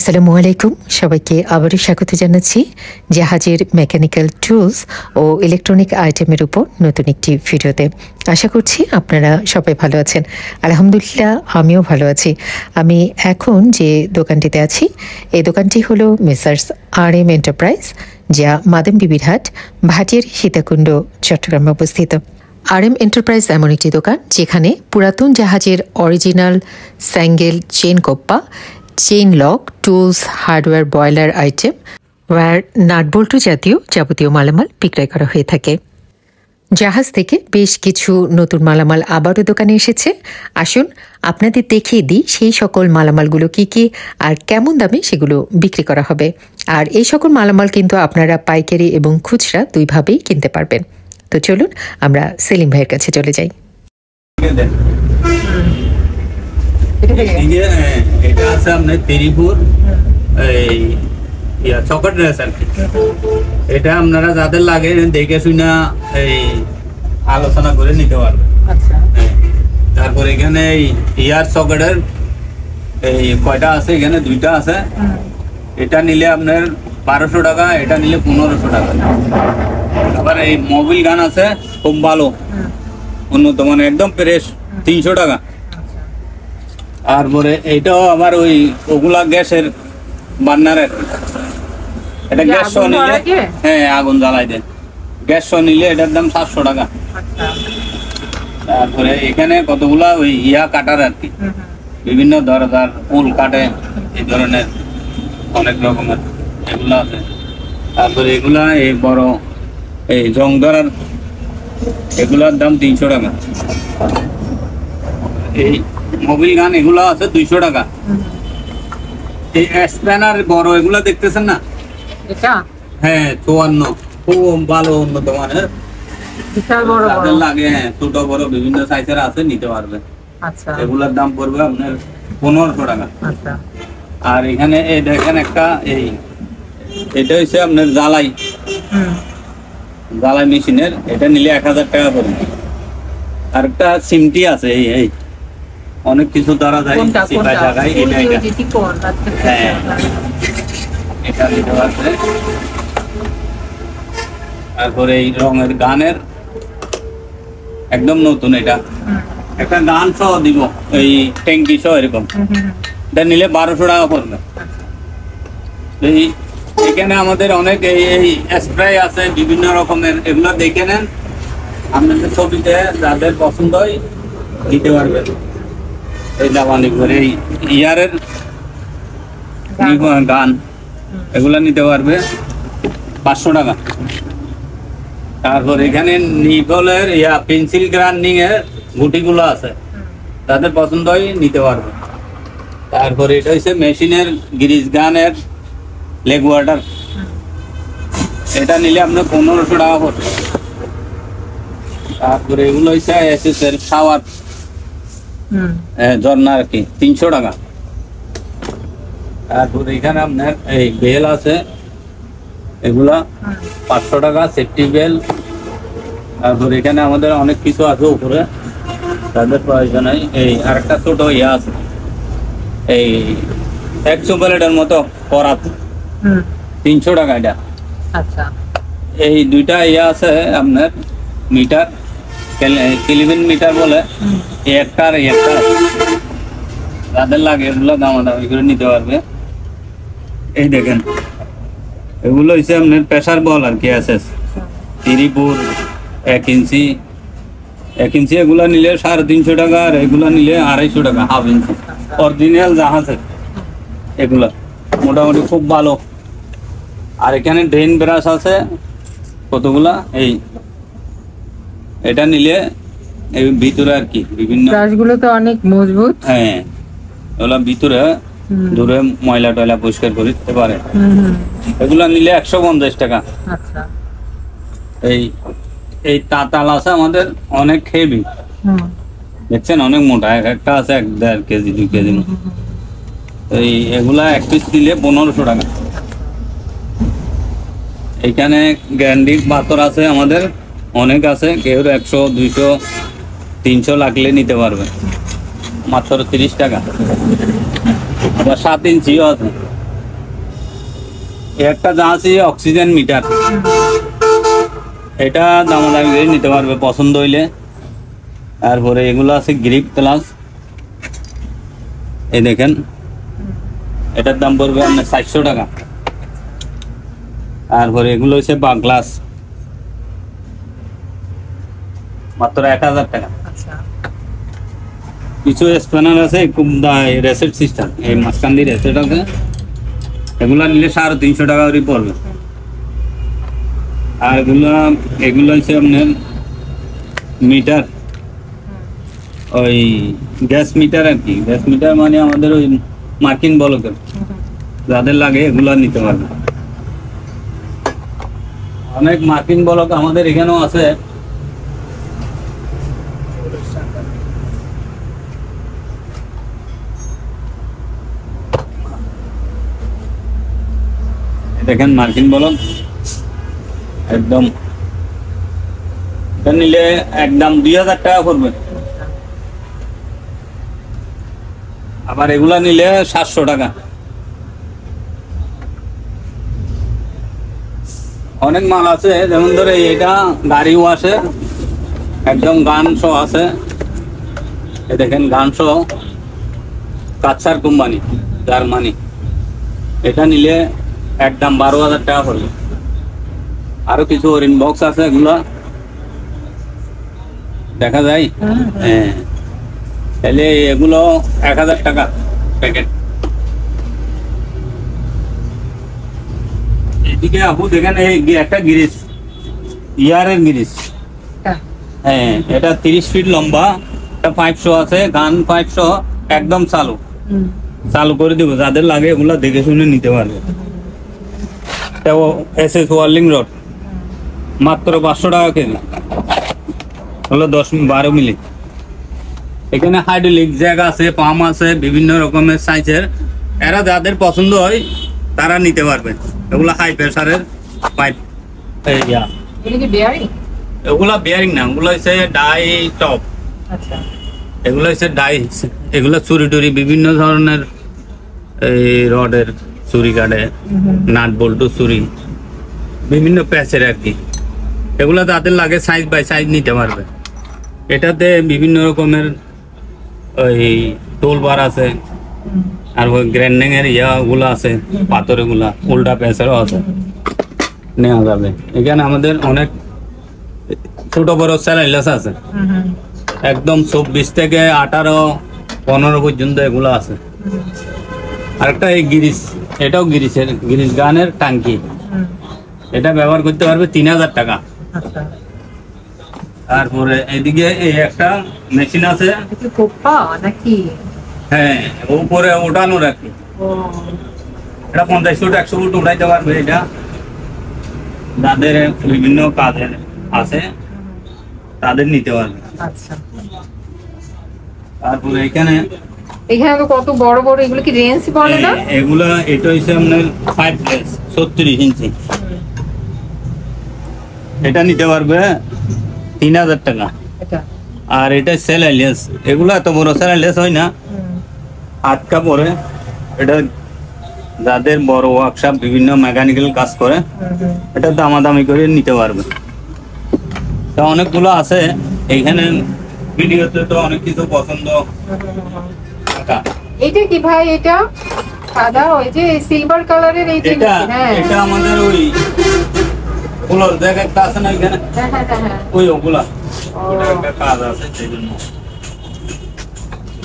আসসালামু আলাইকুম, সবাইকে আবারও স্বাগত জানাচ্ছি জাহাজের মেকানিক্যাল টুলস ও ইলেকট্রনিক আইটেমের উপর নতুন একটি ভিডিওতে। আশা করছি আপনারা সবাই ভালো আছেন। আলহামদুলিল্লাহ, আমিও ভালো আছি। আমি এখন যে দোকানটিতে আছি, এই দোকানটি হলো মেসার্স RM এন্টারপ্রাইজ, যা মাদাম বিবির হাট, ভাটিয়ারী সীতাকুণ্ড, চট্টগ্রামে অবস্থিত। RM এন্টারপ্রাইজ এমন একটি দোকান যেখানে পুরাতন জাহাজের অরিজিনাল স্যাঙ্গেল চেন কোপ্পা, chain lock, tools, hardware, boiler item, wire, নাটবল্টু জাতীয় যাবতীয় মালামাল বিক্রয় করা হয়ে থাকে। জাহাজ থেকে বেশ কিছু নতুন মালামাল আবারও দোকানে এসেছে। আসুন আপনাদের দেখিয়ে দিই সেই সকল মালামালগুলো কি কি আর কেমন দামে সেগুলো বিক্রি করা হবে। আর এই সকল মালামাল কিন্তু আপনারা পাইকারি এবং খুচরা দুইভাবেই কিনতে পারবেন। তো চলুন আমরা সেলিম ভাইয়ের কাছে চলে যাই। এটা আছে আপনার তেরিপুর চকট ড্রেস আর কি। এটা আপনারা যাদের লাগে দেখে শুনে আলোচনা করে নিতে পারবেন। তারপর এখানে ইয়ার চকটের কয়টা আছে, এখানে দুইটা আছে। এটা নিলে আপনার 1200 টাকা, এটা নিলে 1500 টাকা। আবার এই মোবিল গান আছে, খুব ভালো, উন্নত মানে একদম ফ্রেশ, 300 টাকা। তারপরে এইটাও আমার ওগুলা গ্যাসের বার্নারের, এটা গ্যাস সহ নিলে, হ্যাঁ আগুন জ্বালাই দেন, গ্যাস সহ নিলে এটার দাম 700 টাকা। তারপরে এখানে কতগুলা ইয়া কাটার আর কি, বিভিন্ন দরজার পুল কাটে, এই ধরনের অনেক রকমের এগুলা আছে। তারপরে এগুলা এই বড় এই জং ধরার, এগুলার দাম 300 টাকা। এই মোবিল গান এগুলো আছে 200 টাকা। এই স্প্যানার বড় এগুলা দেখতেছেন না, এটা হ্যাঁ 54, খুব ভালো উন্নত মানের, বিশাল বড় বড় লাগে। হ্যাঁ ছোট বড় বিভিন্ন সাইজের আছে, নিতে পারবে। আচ্ছা, এগুলার দাম পড়বে আপনার 1500 টাকা। আচ্ছা। আর এখানে এই দেখেন একটা, এটা হচ্ছে আপনার জ্বালাই মেশিনের, এটা নিলে 1000 টাকা পড়বে। আর একটা সিমটি আছে, এই অনেক কিছু ধরা যায় জায়গায়, এটা নিতে পারবে। তারপরে এই রঙের গানের একদম নতুন, এটা একটা গান সহ দিব, এই ট্যাঙ্কি সহ এরকম, এটা নিলে 1200 টাকা পড়বে। এই এখানে আমাদের অনেক এই স্প্রে আছে বিভিন্ন রকমের, এগুলো দেখে নেন, আপনাদের ছবিতে যাদের পছন্দ হয় নিতে পারবেন। এই জাপানি করে এই ইয়ারের গান, এগুলা নিতে পারবে 500 টাকা। তারপর এখানে নিকলের পেন্সিল গ্রাইন্ডিং এর গুটিগুলো আছে, তাদের পছন্দ হয় নিতে পারবে। তারপর এটা হচ্ছে মেশিনের গ্রিজ গানের লেগ ওয়াটার, এটা নিলে আপনার 1500 টাকা পড়বে। তারপরে এগুলো হচ্ছে এসএসের শাওয়ার ঝর্ণা আর কি, 300 টাকা। তারপরে এখানে আপনার এই বেল আছে, এগুলা 500 টাকা সেফটি বেল। তারপরে এখানে আমাদের অনেক কিছু আছে উপরে, তাদের প্রয়োজন হয়। এই আরেকটা ছোট ইয়া আছে, এই 100 প্লেটের মতো করাত, 300 টাকা এটা। আচ্ছা, এই দুইটা ইয়া আছে আপনার মিটার, কেলভিন মিটার বলে, একটা আর একটা যাদের লাগে এগুলো দামাদামি করে নিতে পারবে। এই দেখেন এগুলো হচ্ছে আপনার প্রেসার বল আর কি, এসএস তিরিপুর 1 ইঞ্চি এগুলা নিলে 350 টাকা, আর এগুলা নিলে 250 টাকা, হাফ ইঞ্চি অরিজিনাল জাহাজের এগুলা মোটামুটি খুব ভালো। আর এখানে ড্রেন ব্রাশ আছে কতগুলা, এটা নিলে এই ভিতরে আর কি বিভিন্ন ব্রাশগুলো তো অনেক মজবুত, হ্যাঁ ওগুলা ভিতরে ধরে ময়লা টয়লা পরিষ্কার করে দিতে পারে। এগুলা নিলে 150 টাকা। আচ্ছা, এই তাতাল আছে আমাদের অনেক হেভি, দেখছেন অনেক মোটা, একটা আছে 1.5 কেজি 2 কেজি। এগুলা 1 পিস দিলে 1500 টাকা। এইখানে গ্যান্ডিক পাথর আছে আমাদের অনেক আছে, কেউ 100 200 300 লাগলে নিতে পারবে, মাত্র 30 টাকা। 7 ইঞ্চিও আছে, একটা যা আছে অক্সিজেন মিটার, এটা দামাদামি করে নিতে পারবে পছন্দ হইলে। তারপরে এগুলো আছে গ্রিপ প্লাস, এই দেখেন এটার দাম পড়বে আপনার 400 টাকা। তারপরে এগুলো হচ্ছে বাগলাস, মাত্র 1000 টাকা। আচ্ছা কিছু স্প্যানার আছে খুব রেসেট সিস্টেম, এই মাঝখান দিয়ে রেসেট আছে, এগুলা নিলে 350 টাকা করে পড়বে। আর এগুলো হচ্ছে আপনার মিটার, ওই গ্যাস মিটার আর কি। গ্যাস মিটার মানে আমাদের ওই মার্কিন বলকের যাদের লাগে এগুলো নিতে পারবে। অনেক মার্কিন বলক আমাদের এখানেও আছে। দেখেন মার্কিন বলক একদম, এটা নিলে একদম 2000 টাকা পড়বে। আবার এগুলা নিলে 700 টাকা। অনেক মাল আছে, যেমন ধরে এটা গাড়িও আছে, একদম গান সহ আছে। এই দেখেন গান সহ, কাচ্চার কোম্পানি, জার্মানি। এটা নিলে একদম 12,000 টাকা পড়বে। আরো কিছু ওরিন বক্স আছে, এগুলা দেখা যায়। হ্যাঁ, তাহলে এগুলো 1000 টাকা প্যাকেট। এদিকে আপু দেখেন এই একটা গিরিস, ইয়ারের গিরিস। হ্যাঁ, এটা 30 ফিট লম্বা, এটা 500 আছে, গান 500 একদম চালু করে দিব। যাদের লাগে এগুলা দেখে শুনে নিতে পারবে। এসএস ওয়ার্লিং রড মাত্র 500 টাকা কেজি, হলো 10-12 মিলি। এখানে হাইড্রোলিক জ্যাক আছে, পাম্প আছে, বিভিন্ন রকমের সাইজের। এরা যাদের পছন্দ হয় তারা নিতে পারবে। এগুলো হাই প্রেসারের পাইপ। এগুলা বেয়ারিং না, ওগুলো হচ্ছে ডাই টপ। এগুলো হচ্ছে ডাই, এগুলো চুরি টুরি বিভিন্ন ধরনের এই রডের চুরি কাটে, নাট বল্টু চুরি, বিভিন্ন প্যাচের আর কি। এগুলো যাদের লাগে সাইজ বাই সাইজ নিতে পারবে। এটাতে বিভিন্ন রকমের ওই টোল বার আছে, আর ওই গ্র্যান্ডিং এর ইয়াগুলো আছে, পাথরের গুলা, উল্টা প্যাচেরও আছে, নেওয়া যাবে। এখানে আমাদের অনেক ছোট বড় স্যালাইলাস আছে, একদম 24 থেকে 18-15 পর্যন্ত এগুলো আছে। আরেকটা এই গিরিস, এটাও গিরিস গানের টাঙ্কি। এটা ব্যবহার করতে পারবে 3000 টাকা। তারপরে এদিকে এই একটা মেশিন আছে, হ্যাঁ উপরে ওঠানো রাখি। এটা 50 ফুট 100 ফুট উঠাইতে পারবে। এটা যাদের বিভিন্ন কাজের আছে তাদের নিতে পারবে। তারপরে এখানে তো কত বড় বড়, এগুলো কি রেঞ্জ বলে না? এগুলো এটা হচ্ছে আপনার 5 প্লেস 36 ইঞ্চি। এটা নিতে পারবে 3000 টাকা। আর এটা সেল আইলিয়াস, এগুলো এত বড় সেল আইলিয়াস হয় না, আটকা পরে। এটা যাদের বড় ওয়ার্কশপ, বিভিন্ন মেকানিক্যাল কাজ করে, এটা দামাদামি করে নিতে পারবে। তা অনেকগুলো আছে এইখানে, ভিডিওতে তো অনেক কিছু পছন্দ। এটা কি ভাই? এটা সাদা, ওই যে সিলভার কালারের এই যে, এটা আমাদের ওই ওগুলো দেখ একটা আছে না এখানে, ওই ওগুলা ওটা একটা কাজ আছে সেজন্য।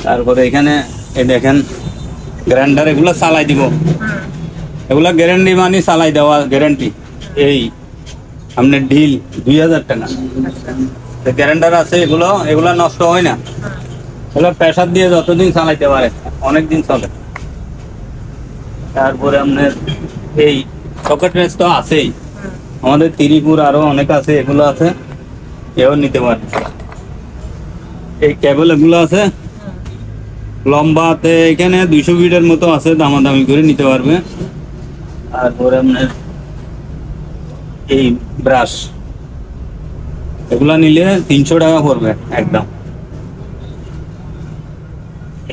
তারপরে এখানে এই দেখেন গ্রাইন্ডার, এগুলো চালাই দিব। এগুলা গ্যারান্টি মানে চালাই দেওয়া গ্যারান্টি। এই আপনার ঢিল 2000 টাকা। গ্যারান্ডার আছে, এগুলা নষ্ট হয় না। এগুলো প্রেসার দিয়ে যতদিন চালাইতে পারে অনেকদিন চলে। তারপরে আপনার এই সকেট রেস তো আছেই, আমাদের তিরিপুর আরো অনেক আছে, এগুলো আছে, এও নিতে পারে। এই কেবল এগুলো আছে লম্বাতে, এখানে 200 ফিটের মতো আছে, দামাদামি করে নিতে পারবে। তারপরে আপনার এই ব্রাশ, এগুলা নিলে 300 টাকা পড়বে একদম।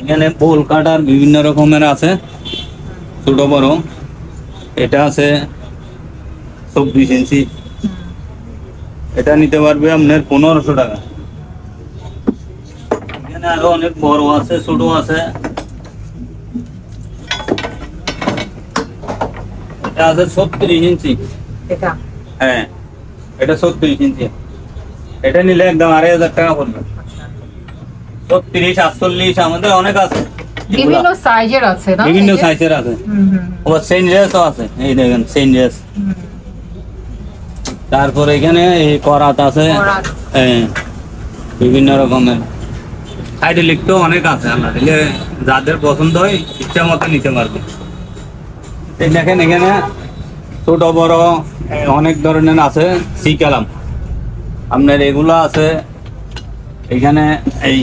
এখানে পোল কাটার বিভিন্ন রকমের আছে, ছোট বড়। এটা আছে 24 ইঞ্চি, এটা নিতে পারবে আপনার 1500 টাকা। এখানে আরো অনেক বড় আছে, ছোট আছে। এটা আছে 36 ইঞ্চি। এটা হ্যাঁ, এটা 36 ইঞ্চি। এটা নিলে একদম 2500 টাকা পড়বে। 36, 48 আমাদের অনেক আছে, বিভিন্ন সাইজের আছে না? বিভিন্ন সাইজের আছে। ও সেনজেসও আছে, এই দেখেন সেনজেস। তারপর এখানে এই করাত আছে, হ্যাঁ, বিভিন্ন রকমের হাইড্রোলিক তো অনেক আছে। আমরা দিলে যাদের পছন্দ হয় ইচ্ছা মতো নিতে পারবে। এই দেখেন এখানে ছোট বড় অনেক ধরনের আছে। সি কালাম আপনার এগুলো আছে, এখানে এই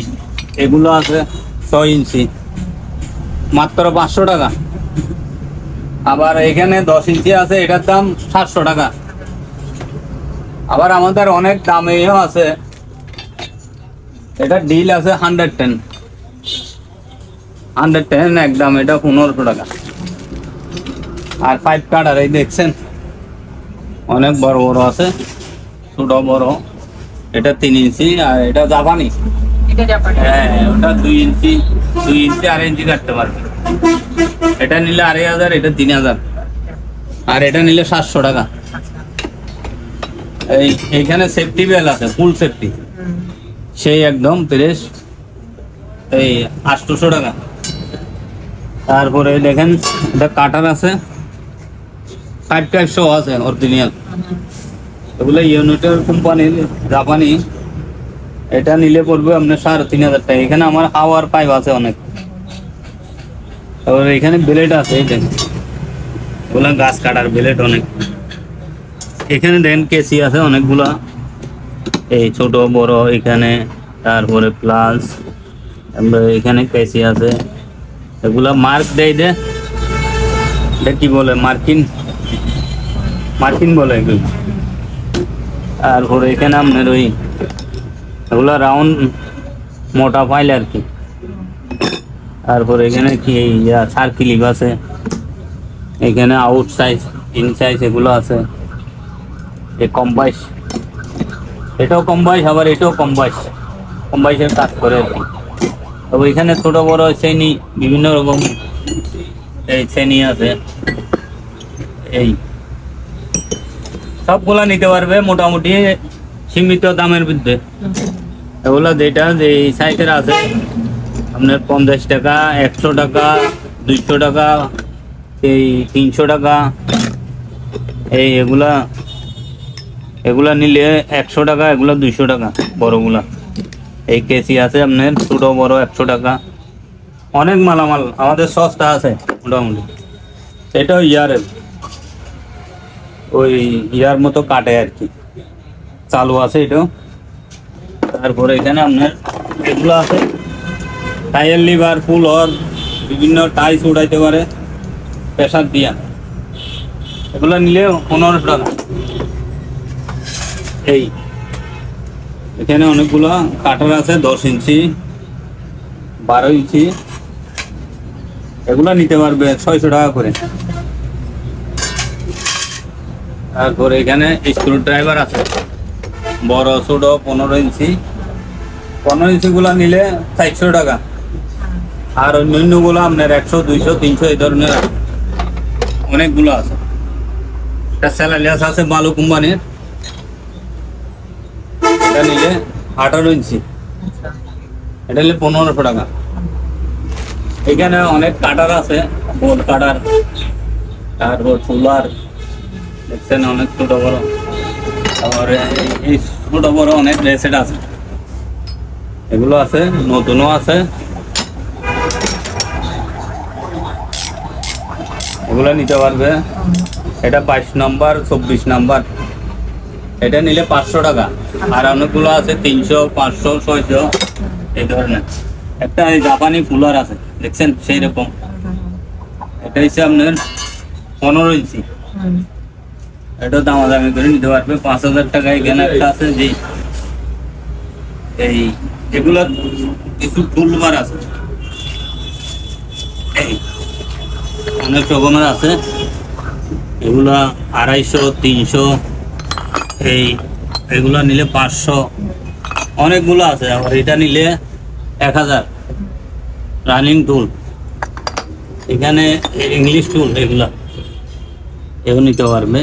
এগুলো আছে 6 ইঞ্চি, মাত্র 500 টাকা। আবার এখানে 10 ইঞ্চি আছে, এটার দাম 700 টাকা। আবার আমাদের অনেক দামেও আছে। এটা ডিল আছে 110 একদম, এটা 1500 টাকা। আর 5 কাটার এই দেখছেন অনেক বড় বড় আছে, ছোট বড়। এটা 3 ইঞ্চি, আর এটা জাপানি। এটা জাপানি। হ্যাঁ, ওটা 2 ইঞ্চি 2.5 ইঞ্চি কাটতে পারবে। এটা নিলে 2500, এটা 3000, আর এটা নিলে 700 টাকা। এইখানে সেফটি বেল আছে, ফুল সেফটি, সেই একদম ফ্রেশ, এই 800 টাকা। তারপরে দেখেন এটা কাটার আছে 5 আছে অরিজিনাল, এগুলো ইউনিটের কোম্পানির, জাপানি। এটা নিলে পড়বে আপনার 3500 টাকা। এখানে আমার হাওয়ার পাইপ আছে অনেক। তারপরে এখানে ব্লেড আছে, এই দেখেন এগুলো গাছ কাটার ব্লেড অনেক। এখানে দেখেন কেসি আছে অনেকগুলা, এই ছোট বড় এখানে। তারপরে প্লাস এখানে কেসি আছে, এগুলা মার্ক দেয় দে, এটা কি বলে, মার্কিন বলে এগুলো। তারপরে এখানে আপনার ওই এগুলা রাউন্ড মোটা ফাইল আর কি। তারপরে এখানে কি সার্কিলিভ আছে, এখানে আউট সাইজ, ইন সাইজ এগুলো আছে। এই কম্বাইস, এটাও কম্বাইস, আবার এটাও কম্বাইসের কাজ করে আর কি। তবে এখানে ছোট বড় শ্রেণী বিভিন্ন রকম এই শ্রেণী আছে। এই সবগুলা নিতে পারবে মোটামুটি সীমিত দামের মধ্যে। এগুলো যেটা যে সাইজের আছে আপনার 50 টাকা, 100 টাকা, 200 টাকা, এই 300 টাকা। এই এগুলা নিলে 100 টাকা, এগুলা 200 টাকা বড়গুলা। এই কেসি আছে আপনার ছোট বড় 100 টাকা। অনেক মালামাল আমাদের সস্তা আছে মোটামুটি। এটাও ইয়ারের, ওই ইয়ার মতো কাটে আর কি, চালু আছে এটাও। তারপরে এখানে আপনার এগুলো আছে টায়ার লিভার, ফুলর, বিভিন্ন টাইস উঠাইতে পারে প্রেসার দিয়া। এগুলো নিলে 1500 টাকা। এই এখানে অনেকগুলো কাটার আছে, 10 ইঞ্চি, 12 ইঞ্চি। এগুলো নিতে পারবে 600 টাকা করে। তারপরে এখানে স্ক্রু ড্রাইভার আছে, বড় ছোট 15 ইঞ্চি। 15 ইঞ্চি গুলা নিলে 400 টাকা। আর অন্যান্য গুলো আপনার 100, 200, 300 এই ধরনের অনেকগুলো আছে। এটা স্যালালিয়াস আছে বালু কোম্পানির, এটা নিলে 18 ইঞ্চি, এটা নিলে 1500 টাকা। এখানে অনেক কাটার আছে, বোর্ড কাটার, তারপর ফুলার দেখছেন অনেক ছোট বড়। আর এই ছোট বড় অনেক রেসেট আছে, এগুলো আছে, নতুনও আছে। এগুলো নিতে পারবে। এটা 22 নম্বর, 24 নম্বর, এটা নিলে 500 টাকা। আর অনেকগুলো আছে 300, 500, 600 এই ধরনের। একটা এই জাপানি ফুলার আছে দেখছেন সেই রকম, এটা হচ্ছে আপনার 15 ইঞ্চি। এটা দামাদামি করে নিতে পারবে 5000 টাকা। এখানে একটা আছে যে এই এগুলো কিছু টুলবার আছে, অনেক রকমের আছে। এগুলা 250, 300, এগুলা নিলে 500, অনেকগুলো আছে। আবার এটা নিলে 1000। রানিং টুল, এখানে ইংলিশ টুল, এগুলো নিতে পারবে।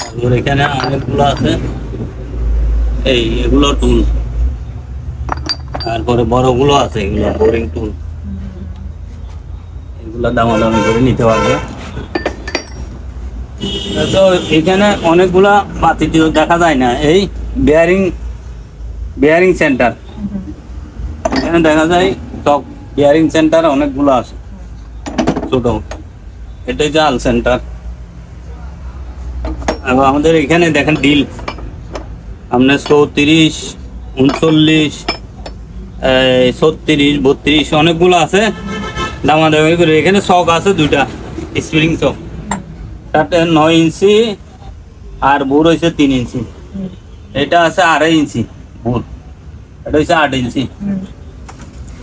তারপর এখানে অনেকগুলো আছে, এগুলো টুল। তারপরে বড়গুলো আছে, এগুলো বোরিং টুল, এগুলো দামাদামি করে নিতে পারবে। তো এখানে অনেকগুলা বাতি দেখা যায় না। এই বিয়ারিং সেন্টার, এখানে দেখা যায় সব বিয়ারিং সেন্টার অনেকগুলো আছে ছোট। এটাই জাল সেন্টার। আর আমাদের এখানে দেখেন ডিল, আপনার 34, 39, 36, 32 অনেকগুলো আছে দামাদামি করে। এখানে শক আছে দুইটা, স্প্রিং শক, তাতে 9 ইঞ্চি আর বোর হয়েছে 3 ইঞ্চি। এটা আছে 2.5 ইঞ্চি বোর, এটা হচ্ছে 8 ইঞ্চি।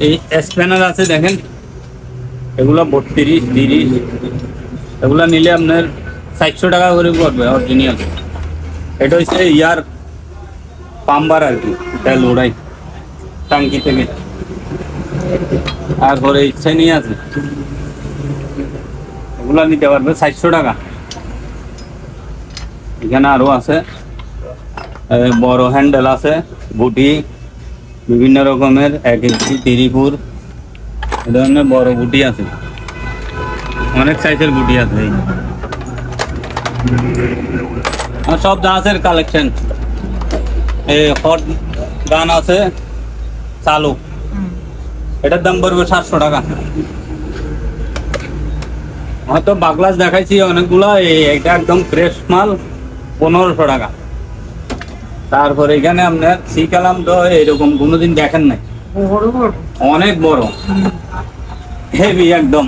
এই স্প্যানার আছে দেখেন, এগুলো 32, 30, এগুলো নিলে আপনার 400 টাকা করে পড়বে অরিজিনাল। এটা হচ্ছে ইয়ার পাম্বার আর কি, তেল ওড়াই টাঙ্কি থেকে। তারপরে ইচ্ছে নিয়ে আছে, এগুলো নিতে পারবে 400 টাকা। এখানে আরো আছে, বড় হ্যান্ডেল আছে, বুটি বিভিন্ন রকমের, 1 ইঞ্চি, 30 এ ধরনের বড় বুটি আছে, অনেক সাইজের বুটি আছে। সব দাঁতের কালেকশন। হট গান আছে চালু, এটার দাম পড়বে 700 টাকা। হয়তো বাগলাস দেখাইছি অনেকগুলো, এটা একদম ফ্রেশ মাল, 1500 টাকা। তারপরে এখানে আপনার সি কালাম তো এরকম কোনোদিন দেখেন নাই, অনেক বড় হেভি একদম,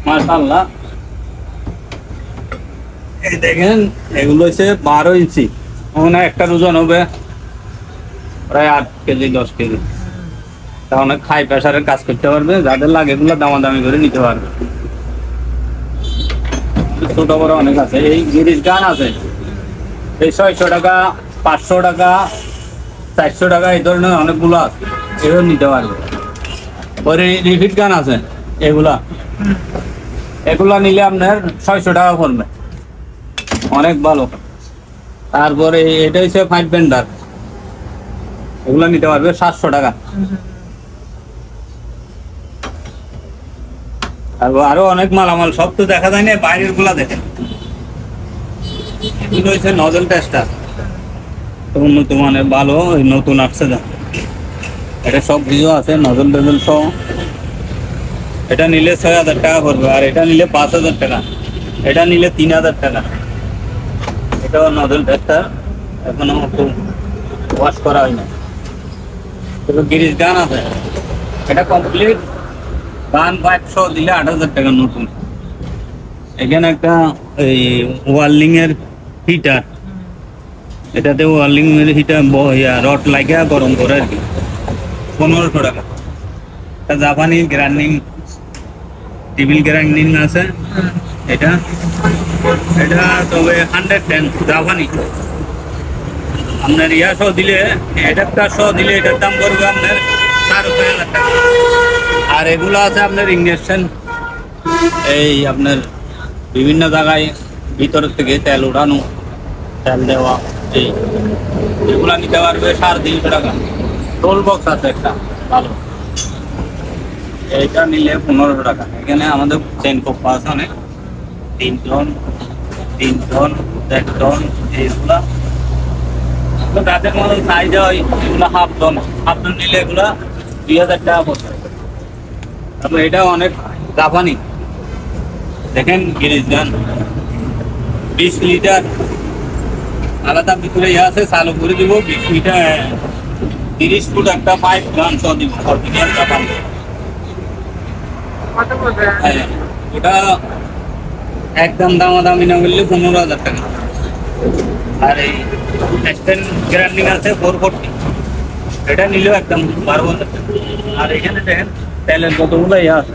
মাশাআল্লাহ। এই দেখেন, এগুলো হচ্ছে 12 ইঞ্চি, মনে হয় একটা ওজন হবে প্রায় 8 কেজি 10 কেজি। তা অনেক হাই প্রেসারের কাজ করতে পারবে, যাদের লাগে এগুলো দামাদামি করে নিতে পারবে। ছোট বড় অনেক আছে। এই গিরিশ গান আছে, এই 600 টাকা, 500 টাকা, 400 টাকা, এই ধরনের অনেকগুলো আছে, এগুলো নিতে পারবে। পরে রিপিট গান আছে, এগুলা নিলে আপনার 600 টাকা পড়বে, অনেক ভালো। তারপরে এটা হচ্ছে 5 বেন্ডার, এগুলো নিতে পারবে 700 টাকা। আরো অনেক মালামাল, সব তো দেখা যায় না, বাইরের গুলা দেখেন। এগুলো হচ্ছে নজল টেস্টার, উন্নত মানের, ভালো, নতুন আসছে। এটা সব কিছু আছে, নজল টজল সহ। এটা নিলে 6000 টাকা পড়বে, আর এটা নিলে 5000 টাকা, এটা নিলে 3000 টাকা। এটাও নজল টেস্টার, এখনো ওয়াশ করা হয় না। গিরিশ গান আছে, এটা কমপ্লিট গান 500 দিলে 8000 টাকা নতুন। এখানে একটা ওয়ার্লিং এর হিটার, এটাতে ওয়ার্লিং এর হিটার রড লাগে গরম করে আর কি, 1500 টাকা। এটা জাপানি গ্রাইন্ডিং টেবিল গ্রাইন্ডিং আছে, এটা তবে 110 জাপানি। আপনার ইয়া সহ দিলে, অ্যাডাপ্টার সহ দিলে এটার দাম পড়বে আপনার 4500 টাকা। আর এগুলো আছে আপনার ইঞ্জেকশন, এই আপনার বিভিন্ন জায়গায় ভিতর থেকে তেল উঠানো, তেল দেওয়া, এগুলা নিতে পারবে 350 টাকা। টোল বক্স আছে একটা ভালো, এইটা নিলে 1500 টাকা। এখানে আমাদের চেন কোপা আছে অনেক, 3 টন, 1 টন, এইগুলা তাদের মতো সাইজ হয়। এগুলো হাফ টন নিলে এগুলা 2000 টাকা পড়বে। তারপর এটা অনেক জাপানি, দেখেন গিরিশ গান 20 লিটার, আলাদা ভিতরে ইয়ে আছে, চালু করে দিব 20 লিটার, 30 ফুট একটা পাইপ গান সহ দিব, অরিজিনাল জাপানি। ওটা একদম দামাদামি না বললে 15000 টাকা। আর এই এক্সটেন্ড গ্রাইন্ডিং আছে 440, এটা নিলেও একদম 12000 টাকা। আর এখানে দেখেন তেলের কতগুলো ইয়ে আছে,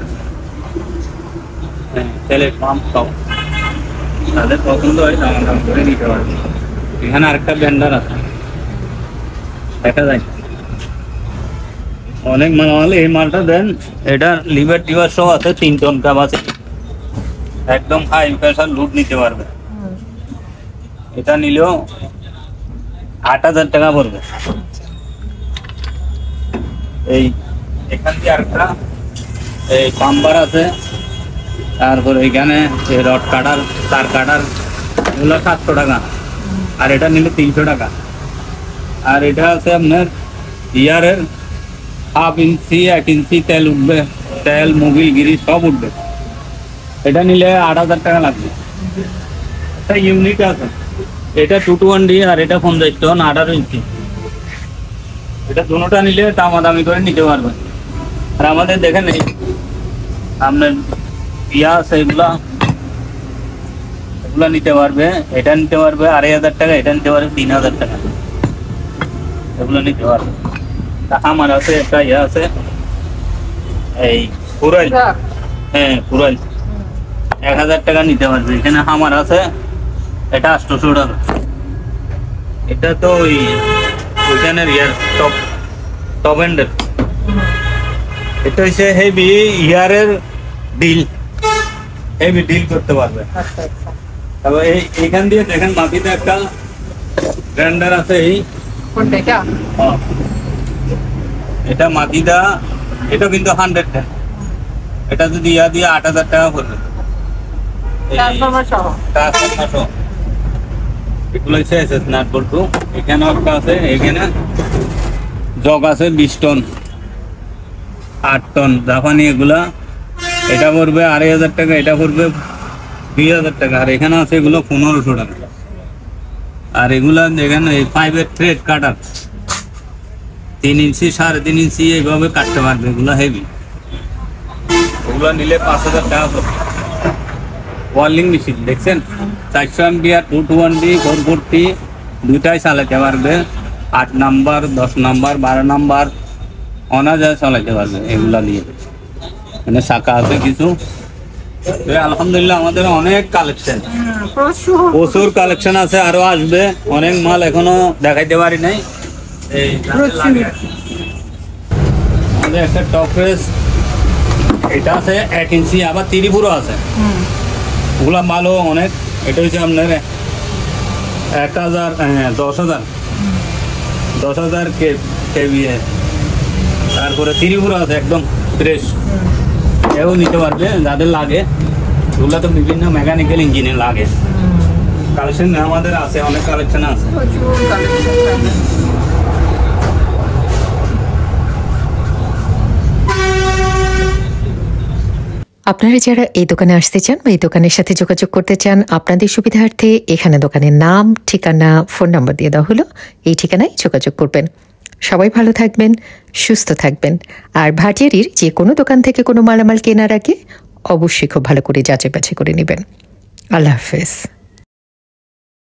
তেলের পাম্প সব তাদের পছন্দ হয় দাম করে নিতে পারবে। এখানে আরেকটা ব্যান্ডার আছে, দেখা যায় অনেক মাল। এই মালটা দেন, এটা লিভার টিভার সব আছে, 3 টন ক্যাপাসিটি, একদম হাই প্রেসার লুট নিতে পারবে। এটা নিলেও 8,000 টাকা পড়বে। এই এখান দিয়ে আরেকটা এই পাম্পার আছে, তারপর এখানে রড কাটার, তার কাটার, এগুলো 700 টাকা, আর এটা নিলে 300 টাকা। আর এটা আছে আপনার ইয়ারের 1/2 ইঞ্চি 1 ইঞ্চি তেল উঠবে, তেল মোবিল গিরি সব উঠবে। এটা নিলে 8,000 টাকা লাগবে। একটা ইউনিট আছে, এটা 220D আর এটা 50 টন 18 ইঞ্চি। এটা দুটোটা নিলে দামাদামি করে নিতে পারবে। আর আমাদের দেখেন এই আপনার ইয়া আছে, এগুলা নিতে পারবে। এটা নিতে পারবে 2,500 টাকা, এটা নিতে পারবে 3,000 টাকা, এগুলো নিতে পারবে। আমার আছে একটা ইয়া আছে, এই পুরাইল, হ্যাঁ পুরাইল 1,000 টাকা নিতে পারবে। এখানে আমার আছে, এটা 800 টাকা। এটা তো ওইখানের ইয়ার টপ এন্ডের। এটা হচ্ছে হেভি ইয়ারের ডিল, হেভি ডিল করতে পারবে। তবে এইখান দিয়ে দেখেন মাটিতে একটা গ্রাইন্ডার আছে, এই এটা মাটিদা, এটা কিন্তু 100 এটা যদি ইয়া দিয়ে 8,000 টাকা পড়বে। এগুলো হচ্ছে SS নাট বল্টু। এখানে একটা আছে, এখানে জগ আছে 20 টন 8 টন জাপানি এগুলা। এটা পড়বে 2,500 টাকা, এটা পড়বে 2,000 টাকা। আর এখানে আছে এগুলো 1,500 টাকা। আর এগুলা দেখেন এই 5-এর থ্রেড কাটার, 3 ইঞ্চি 3.5 ইঞ্চি এইভাবে কাটতে পারবে। এগুলো হেভি, ওগুলো নিলে 5,000 টাকা পড়বে। ওয়ার্লিং মেশিন দেখছেন, 400 অ্যাম্পিয়ার 220D 440 দুইটাই চালাতে পারবে। 8 নাম্বার 10 নাম্বার 12 নাম্বার অনাযায় চালাতে পারবে এগুলা দিয়ে। মানে শাখা আছে কিছু। আলহামদুলিল্লাহ আমাদের অনেক কালেকশন, প্রচুর কালেকশন আছে, আরো আসবে। অনেক মাল এখনো দেখাইতে পারি নাই। আমাদের একটা টপ রেস, এটা আছে 1 ইঞ্চি, আবার ত্রিপুরা আছে, ওগুলা মালও অনেক। এটা হচ্ছে আপনার 10,000 KVA। তারপরে ত্রিপুরা আছে একদম ফ্রেশ, এও নিতে পারবে যাদের লাগে। ওগুলা তো বিভিন্ন মেকানিক্যাল ইঞ্জিনে লাগে। কালেকশন আমাদের আছে, অনেক কালেকশন আছে। আপনারা যারা এই দোকানে আসতে চান বা এই দোকানের সাথে যোগাযোগ করতে চান, আপনাদের সুবিধার্থে এখানে দোকানের নাম, ঠিকানা, ফোন নাম্বার দিয়ে দেওয়া হলো। এই ঠিকানায় যোগাযোগ করবেন। সবাই ভালো থাকবেন, সুস্থ থাকবেন। আর ভাটিয়ারির যে কোনো দোকান থেকে কোনো মালামাল কেনার আগে অবশ্যই খুব ভালো করে যাচাই বাছাই করে নেবেন। আল্লাহ হাফেজ।